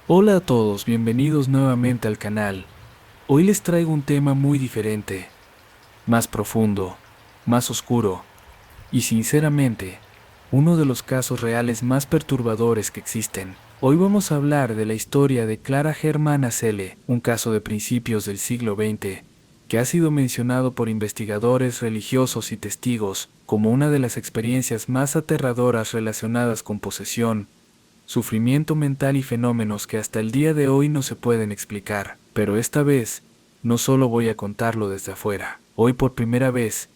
Hola a todos, bienvenidos nuevamente al canal. Hoy les traigo un tema muy diferente, más profundo, más oscuro y sinceramente, uno de los casos reales más perturbadores que existen. Hoy vamos a hablar de la historia de Clara Germana Cele, un caso de principios del siglo XX, que ha sido mencionado por investigadores religiosos y testigos como una de las experiencias más aterradoras relacionadas con posesión, sufrimiento mental y fenómenos que hasta el día de hoy no se pueden explicar. Pero esta vez, no solo voy a contarlo desde afuera. Hoy por primera vez,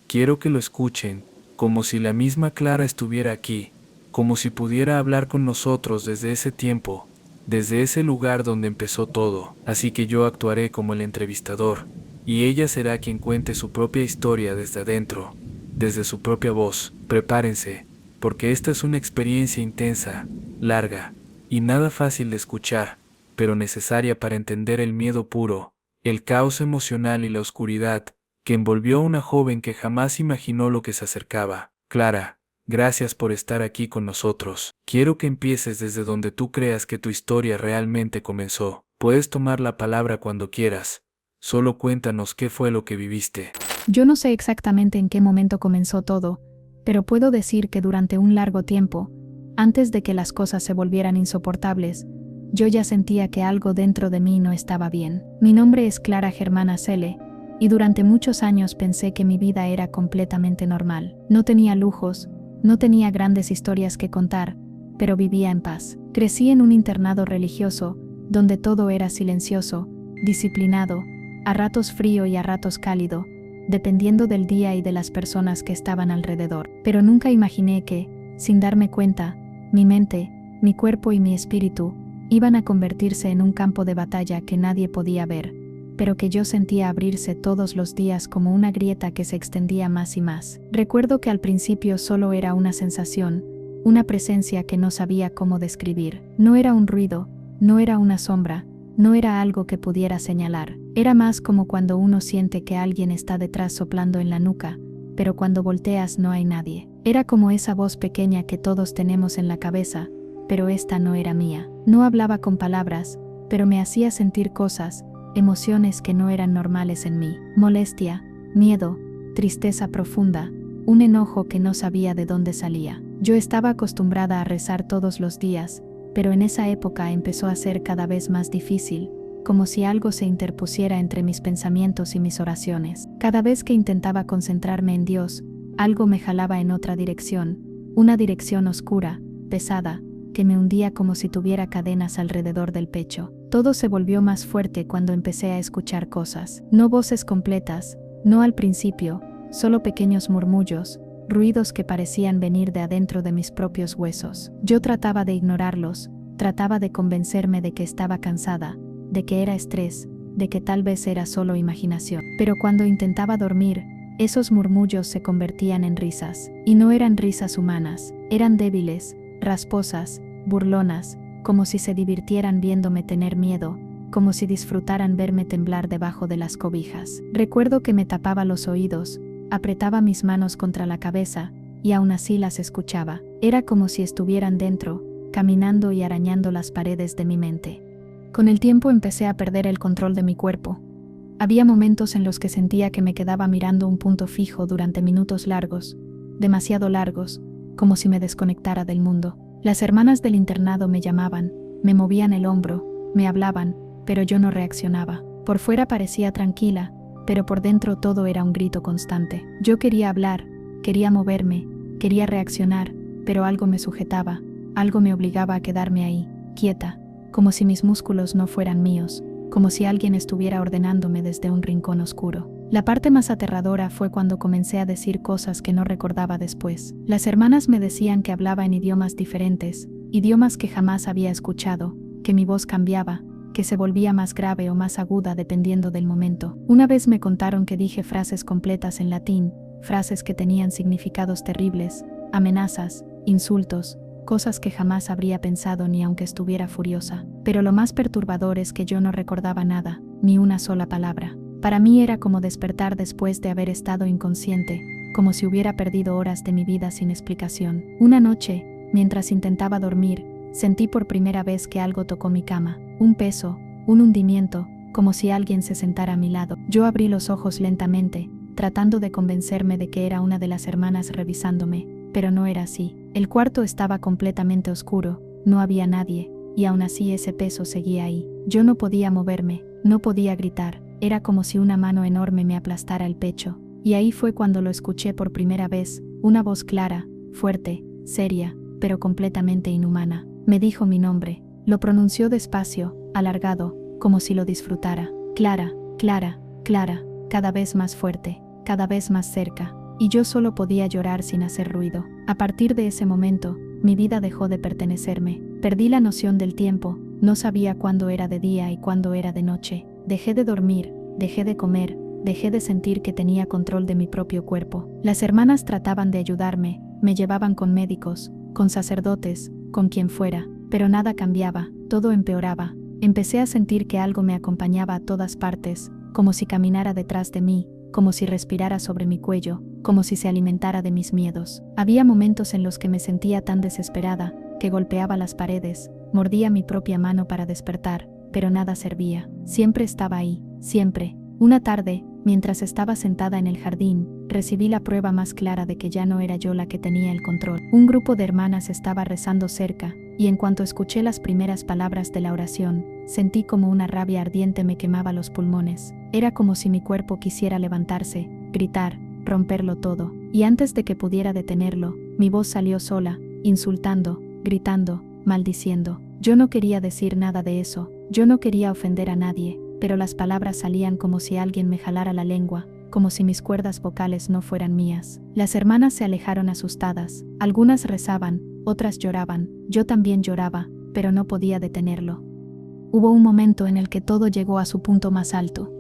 quiero que lo escuchen, como si la misma Clara estuviera aquí, como si pudiera hablar con nosotros desde ese tiempo, desde ese lugar donde empezó todo. Así que yo actuaré como el entrevistador, y ella será quien cuente su propia historia desde adentro, desde su propia voz. Prepárense, porque esta es una experiencia intensa, larga, y nada fácil de escuchar, pero necesaria para entender el miedo puro, el caos emocional y la oscuridad que envolvió a una joven que jamás imaginó lo que se acercaba. Clara, gracias por estar aquí con nosotros. Quiero que empieces desde donde tú creas que tu historia realmente comenzó. Puedes tomar la palabra cuando quieras. Solo cuéntanos qué fue lo que viviste. Yo no sé exactamente en qué momento comenzó todo, pero puedo decir que durante un largo tiempo, antes de que las cosas se volvieran insoportables, yo ya sentía que algo dentro de mí no estaba bien. Mi nombre es Clara Germana Cele, y durante muchos años pensé que mi vida era completamente normal. No tenía lujos, no tenía grandes historias que contar, pero vivía en paz. Crecí en un internado religioso, donde todo era silencioso, disciplinado, a ratos frío y a ratos cálido, dependiendo del día y de las personas que estaban alrededor. Pero nunca imaginé que, sin darme cuenta, mi mente, mi cuerpo y mi espíritu iban a convertirse en un campo de batalla que nadie podía ver, pero que yo sentía abrirse todos los días como una grieta que se extendía más y más. Recuerdo que al principio solo era una sensación, una presencia que no sabía cómo describir. No era un ruido, no era una sombra, no era algo que pudiera señalar. Era más como cuando uno siente que alguien está detrás soplando en la nuca, pero cuando volteas no hay nadie. Era como esa voz pequeña que todos tenemos en la cabeza, pero esta no era mía. No hablaba con palabras, pero me hacía sentir cosas, emociones que no eran normales en mí. Molestia, miedo, tristeza profunda, un enojo que no sabía de dónde salía. Yo estaba acostumbrada a rezar todos los días, pero en esa época empezó a ser cada vez más difícil, como si algo se interpusiera entre mis pensamientos y mis oraciones. Cada vez que intentaba concentrarme en Dios, algo me jalaba en otra dirección, una dirección oscura, pesada, que me hundía como si tuviera cadenas alrededor del pecho. Todo se volvió más fuerte cuando empecé a escuchar cosas. No voces completas, no al principio, solo pequeños murmullos, ruidos que parecían venir de adentro de mis propios huesos. Yo trataba de ignorarlos, trataba de convencerme de que estaba cansada, de que era estrés, de que tal vez era solo imaginación. Pero cuando intentaba dormir, esos murmullos se convertían en risas. Y no eran risas humanas, eran débiles, rasposas, burlonas, como si se divirtieran viéndome tener miedo, como si disfrutaran verme temblar debajo de las cobijas. Recuerdo que me tapaba los oídos, apretaba mis manos contra la cabeza, y aún así las escuchaba. Era como si estuvieran dentro, caminando y arañando las paredes de mi mente. Con el tiempo empecé a perder el control de mi cuerpo. Había momentos en los que sentía que me quedaba mirando un punto fijo durante minutos largos, demasiado largos, como si me desconectara del mundo. Las hermanas del internado me llamaban, me movían el hombro, me hablaban, pero yo no reaccionaba. Por fuera parecía tranquila, pero por dentro todo era un grito constante. Yo quería hablar, quería moverme, quería reaccionar, pero algo me sujetaba, algo me obligaba a quedarme ahí, quieta, como si mis músculos no fueran míos, como si alguien estuviera ordenándome desde un rincón oscuro. La parte más aterradora fue cuando comencé a decir cosas que no recordaba después. Las hermanas me decían que hablaba en idiomas diferentes, idiomas que jamás había escuchado, que mi voz cambiaba, que se volvía más grave o más aguda dependiendo del momento. Una vez me contaron que dije frases completas en latín, frases que tenían significados terribles, amenazas, insultos, cosas que jamás habría pensado ni aunque estuviera furiosa. Pero lo más perturbador es que yo no recordaba nada, ni una sola palabra. Para mí era como despertar después de haber estado inconsciente, como si hubiera perdido horas de mi vida sin explicación. Una noche, mientras intentaba dormir, Sentí por primera vez que algo tocó mi cama, un peso, un hundimiento, como si alguien se sentara a mi lado. Yo abrí los ojos lentamente, tratando de convencerme de que era una de las hermanas revisándome, pero no era así. El cuarto estaba completamente oscuro, no había nadie, y aún así ese peso seguía ahí. Yo no podía moverme, no podía gritar, era como si una mano enorme me aplastara el pecho. Y ahí fue cuando lo escuché por primera vez, una voz clara, fuerte, seria, pero completamente inhumana. Me dijo mi nombre, lo pronunció despacio, alargado, como si lo disfrutara. Clara, Clara, Clara, cada vez más fuerte, cada vez más cerca, y yo solo podía llorar sin hacer ruido. A partir de ese momento, mi vida dejó de pertenecerme. Perdí la noción del tiempo, no sabía cuándo era de día y cuándo era de noche. Dejé de dormir, dejé de comer, dejé de sentir que tenía control de mi propio cuerpo. Las hermanas trataban de ayudarme, me llevaban con médicos, con sacerdotes, con quien fuera, pero nada cambiaba, todo empeoraba. Empecé a sentir que algo me acompañaba a todas partes, como si caminara detrás de mí, como si respirara sobre mi cuello, como si se alimentara de mis miedos. Había momentos en los que me sentía tan desesperada, que golpeaba las paredes, mordía mi propia mano para despertar, pero nada servía. Siempre estaba ahí, siempre. Una tarde, mientras estaba sentada en el jardín, recibí la prueba más clara de que ya no era yo la que tenía el control. Un grupo de hermanas estaba rezando cerca, y en cuanto escuché las primeras palabras de la oración, sentí como una rabia ardiente me quemaba los pulmones. Era como si mi cuerpo quisiera levantarse, gritar, romperlo todo, y antes de que pudiera detenerlo, mi voz salió sola, insultando, gritando, maldiciendo. Yo no quería decir nada de eso, yo no quería ofender a nadie, pero las palabras salían como si alguien me jalara la lengua, como si mis cuerdas vocales no fueran mías. Las hermanas se alejaron asustadas, algunas rezaban, otras lloraban, yo también lloraba, pero no podía detenerlo. Hubo un momento en el que todo llegó a su punto más alto.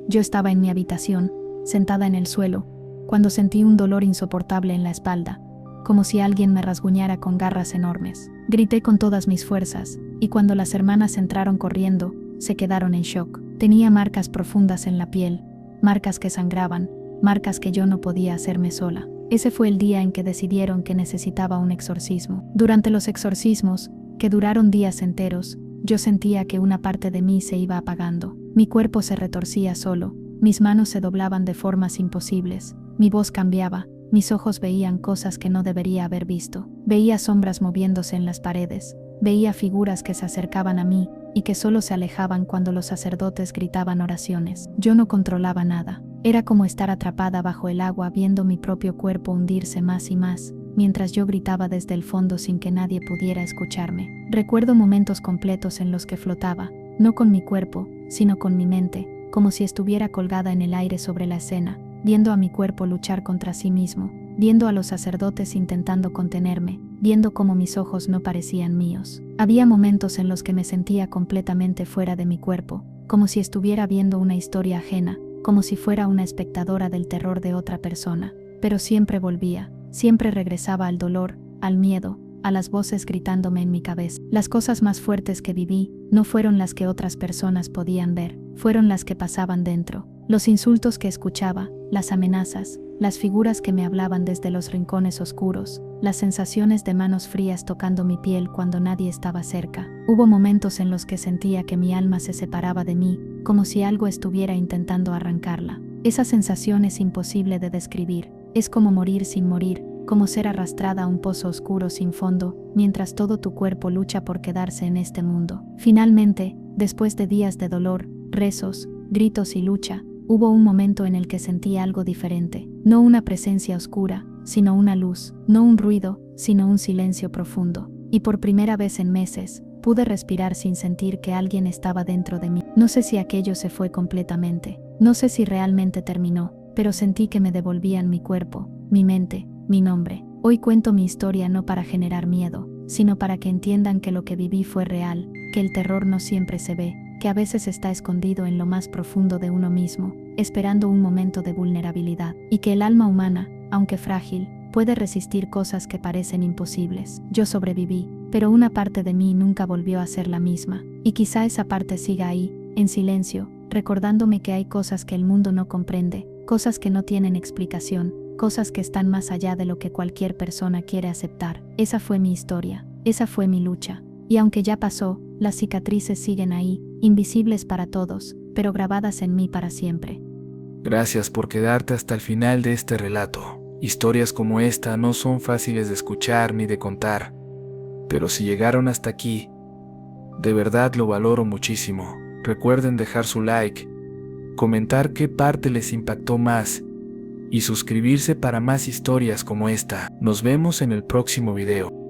Yo estaba en mi habitación, sentada en el suelo, cuando sentí un dolor insoportable en la espalda, como si alguien me rasguñara con garras enormes. Grité con todas mis fuerzas, y cuando las hermanas entraron corriendo, se quedaron en shock. Tenía marcas profundas en la piel, marcas que sangraban, marcas que yo no podía hacerme sola. Ese fue el día en que decidieron que necesitaba un exorcismo. Durante los exorcismos, que duraron días enteros, yo sentía que una parte de mí se iba apagando. Mi cuerpo se retorcía solo, mis manos se doblaban de formas imposibles, mi voz cambiaba, mis ojos veían cosas que no debería haber visto. Veía sombras moviéndose en las paredes, veía figuras que se acercaban a mí y que solo se alejaban cuando los sacerdotes gritaban oraciones. Yo no controlaba nada. Era como estar atrapada bajo el agua viendo mi propio cuerpo hundirse más y más, mientras yo gritaba desde el fondo sin que nadie pudiera escucharme. Recuerdo momentos completos en los que flotaba, no con mi cuerpo, sino con mi mente, como si estuviera colgada en el aire sobre la escena, viendo a mi cuerpo luchar contra sí mismo, viendo a los sacerdotes intentando contenerme, viendo cómo mis ojos no parecían míos. Había momentos en los que me sentía completamente fuera de mi cuerpo, como si estuviera viendo una historia ajena, como si fuera una espectadora del terror de otra persona, pero siempre volvía, siempre regresaba al dolor, al miedo, a las voces gritándome en mi cabeza. Las cosas más fuertes que viví no fueron las que otras personas podían ver, fueron las que pasaban dentro. Los insultos que escuchaba, las amenazas, las figuras que me hablaban desde los rincones oscuros, las sensaciones de manos frías tocando mi piel cuando nadie estaba cerca. Hubo momentos en los que sentía que mi alma se separaba de mí, como si algo estuviera intentando arrancarla. Esa sensación es imposible de describir, es como morir sin morir, como ser arrastrada a un pozo oscuro sin fondo, mientras todo tu cuerpo lucha por quedarse en este mundo. Finalmente, después de días de dolor, rezos, gritos y lucha, hubo un momento en el que sentí algo diferente, no una presencia oscura, sino una luz, no un ruido, sino un silencio profundo. Y por primera vez en meses, pude respirar sin sentir que alguien estaba dentro de mí. No sé si aquello se fue completamente, no sé si realmente terminó, pero sentí que me devolvían mi cuerpo, mi mente, mi nombre. Hoy cuento mi historia no para generar miedo, sino para que entiendan que lo que viví fue real, que el terror no siempre se ve, que a veces está escondido en lo más profundo de uno mismo, esperando un momento de vulnerabilidad, y que el alma humana, aunque frágil, puede resistir cosas que parecen imposibles. Yo sobreviví, pero una parte de mí nunca volvió a ser la misma, y quizá esa parte siga ahí, en silencio, recordándome que hay cosas que el mundo no comprende, cosas que no tienen explicación, cosas que están más allá de lo que cualquier persona quiere aceptar. Esa fue mi historia, esa fue mi lucha, Y aunque ya pasó, las cicatrices siguen ahí, invisibles para todos, pero grabadas en mí para siempre. Gracias por quedarte hasta el final de este relato. Historias como esta no son fáciles de escuchar ni de contar, pero si llegaron hasta aquí, de verdad lo valoro muchísimo. Recuerden dejar su like, comentar qué parte les impactó más y suscribirse para más historias como esta. Nos vemos en el próximo video.